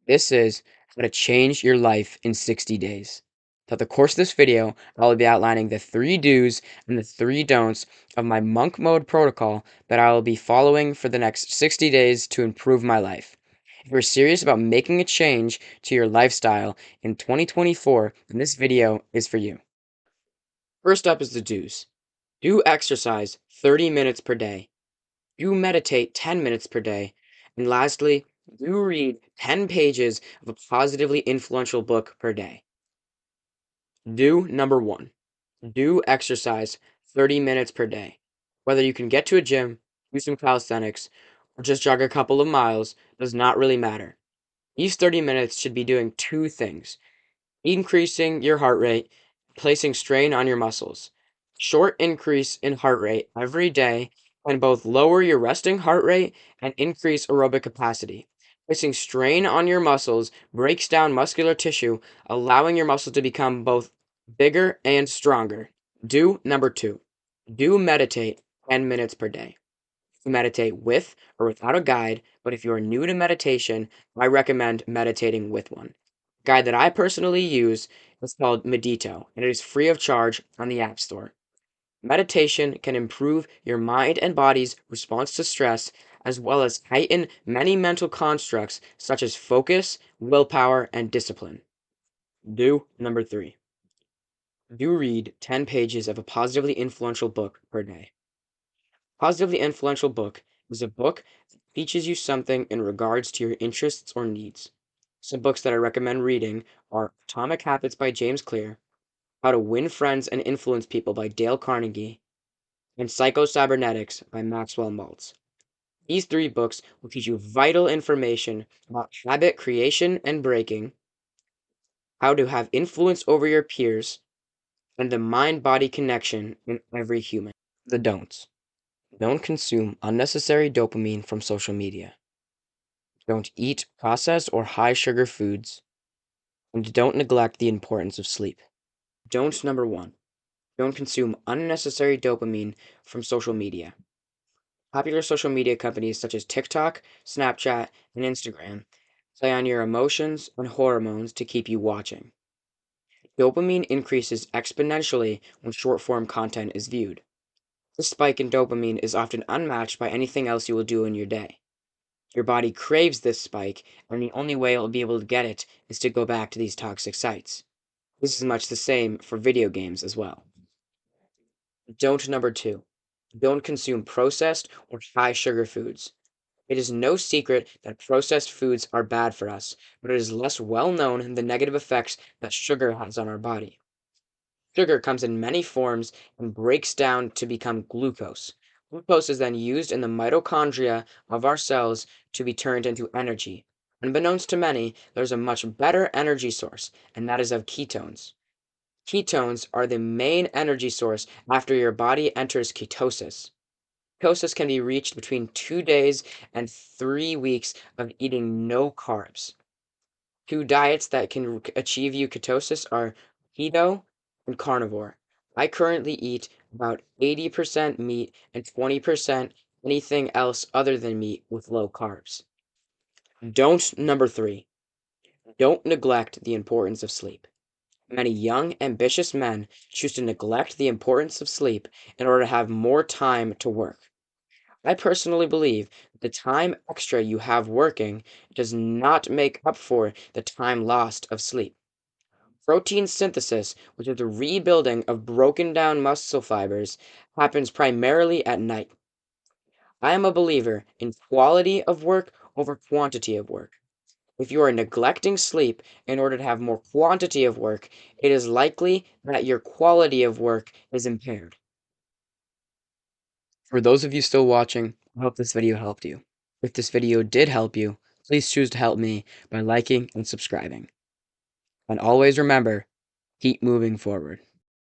This is how to change your life in 60 days. Throughout the course of this video, I will be outlining the 3 do's and the 3 don'ts of my monk mode protocol that I will be following for the next 60 days to improve my life. If you're serious about making a change to your lifestyle in 2024, then this video is for you. First up is the do's. Do exercise 30 minutes per day. Do meditate 10 minutes per day. And lastly, do read 10 pages of a positively influential book per day. Do number one, do exercise 30 minutes per day. Whether you can get to a gym, do some calisthenics, or just jog a couple of miles does not really matter. These 30 minutes should be doing two things: increasing your heart rate, placing strain on your muscles. Short increase in heart rate every day can both lower your resting heart rate and increase aerobic capacity. Placing strain on your muscles breaks down muscular tissue, allowing your muscles to become both bigger and stronger. Do number two. Do meditate 10 minutes per day. Meditate with or without a guide, but if you are new to meditation, I recommend meditating with one. The guide that I personally use is called Medito, and it is free of charge on the App Store. Meditation can improve your mind and body's response to stress, as well as heighten many mental constructs such as focus, willpower, and discipline. Do number three. Do read 10 pages of a positively influential book per day. Positively influential book is a book that teaches you something in regards to your interests or needs. Some books that I recommend reading are Atomic Habits by James Clear, How to Win Friends and Influence People by Dale Carnegie, and Psycho-Cybernetics by Maxwell Maltz. These 3 books will teach you vital information about habit creation and breaking, how to have influence over your peers, and the mind-body connection in every human. The don'ts. Don't consume unnecessary dopamine from social media. Don't eat processed or high sugar foods. And don't neglect the importance of sleep. Don't number one. Don't consume unnecessary dopamine from social media. Popular social media companies such as TikTok, Snapchat, and Instagram play on your emotions and hormones to keep you watching. Dopamine increases exponentially when short form content is viewed. This spike in dopamine is often unmatched by anything else you will do in your day. Your body craves this spike, and the only way it will be able to get it is to go back to these toxic sites. This is much the same for video games as well. Don't number two. Don't consume processed or high sugar foods. It is no secret that processed foods are bad for us, but it is less well known the negative effects that sugar has on our body. Sugar comes in many forms and breaks down to become glucose. Glucose is then used in the mitochondria of our cells to be turned into energy. Unbeknownst to many, there's a much better energy source, and that is of ketones. Ketones are the main energy source after your body enters ketosis. Ketosis can be reached between 2 days and 3 weeks of eating no carbs. Two diets that can achieve you ketosis are keto and carnivore. I currently eat about 80% meat and 20% anything else other than meat with low carbs. Don't number three. Don't neglect the importance of sleep. Many young, ambitious men choose to neglect the importance of sleep in order to have more time to work. I personally believe that the time extra you have working does not make up for the time lost of sleep. Protein synthesis, which is the rebuilding of broken down muscle fibers, happens primarily at night. I am a believer in quality of work over quantity of work. If you are neglecting sleep in order to have more quantity of work, it is likely that your quality of work is impaired. For those of you still watching, I hope this video helped you. If this video did help you, please choose to help me by liking and subscribing. And always remember, keep moving forward.